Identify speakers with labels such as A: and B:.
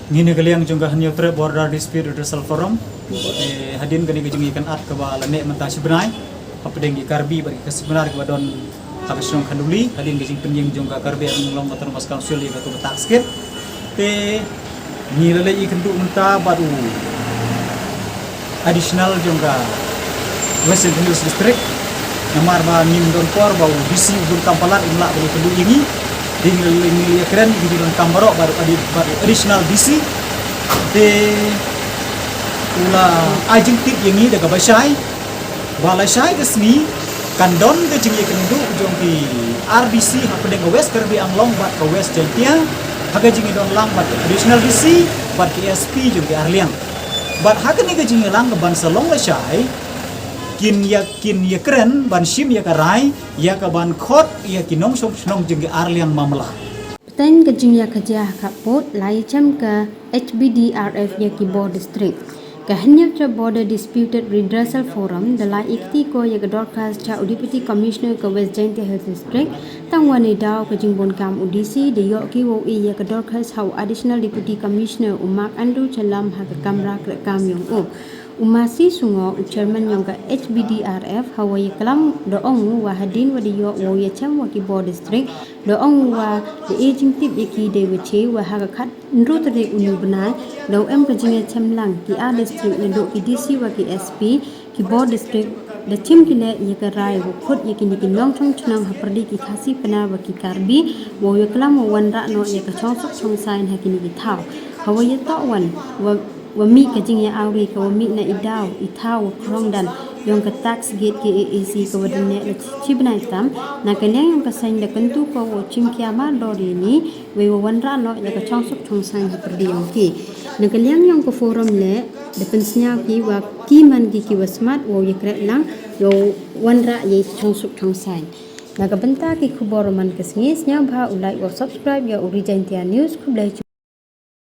A: Ngini kaliang jungga neutral border dispute redressal forum hadin gani gejungi kan at kaba lane mentah sebenai apa dengi karbi bagi kesebenar ke don habis nong kanduli hadin gejing penying jungga karbi long motor mas council ya tu betak sikit te nilai ikan tu mentah baru additional jungga Western Hills District namar ba nim don por bau bisi ubun kampalar imla bagi kedu ini nilai keren di don kamaro baru additional DC de ula ajing tip yang ini daga basai balai sai kesni kandon ke jingi kendu jong di RDC apa dengan West Karbi Anglong bat ke West Jentia haga jingi don lang bat additional DC bat ke SP jong di Arliang bat haga ni ke jingi lang ke ban salong la sai kin ya keren ban sim ya karai ya ka ban khot ya kinong song jong di Arliang mamla
B: Ten kejing ya kerja kaput lai jam ke HBDRF ya ki Bor district. Kehenyap ca border disputed redressal forum dalai ikti ko ya ke dorkas ca Deputy Commissioner ke West Jaintia Health District tang wani daw kejing bon kam UDC de yo ki wo ya ke dorkas how additional Deputy Commissioner Umak Andrew Chalam ha ke kamra ke kam yong o. Umasi sungo chairman yang ke HBDRF Hawaii kelam doong wa hadin wa diyo wo ya cham wa ki Bor district doong wa the aging tip yaki de wichi wa ha khat nru tade unu bana do em ka jinge cham lang ki a district ne do ki DC wa ki SP ki Bor district the chim ki le ya ka rai wo khut yaki ni ki long chong chnang ha pardi ki khasi pana wa ki karbi wo ya kelam wan ra no ya ka chong sok chong sain ha ki ni ki thau Hawaii to wan wami kajing ya auri ka wami na idaw itaw krong dan yung ka tax gate ki AAC ka wadane na chibnai tam na kanyang yung kasain da kantu ko wo chim kiama dori ni we wanra no ya ka chongsok chongsang ha perdi yung ki na kanyang yung ko forum le depensnya ki wa ki man ki wasmat wo yakre lang yo wanra ye chongsok chongsang na ka benta ki khubor man kasngis nya bha ulai wa subscribe ya Uri Jaintia News kublai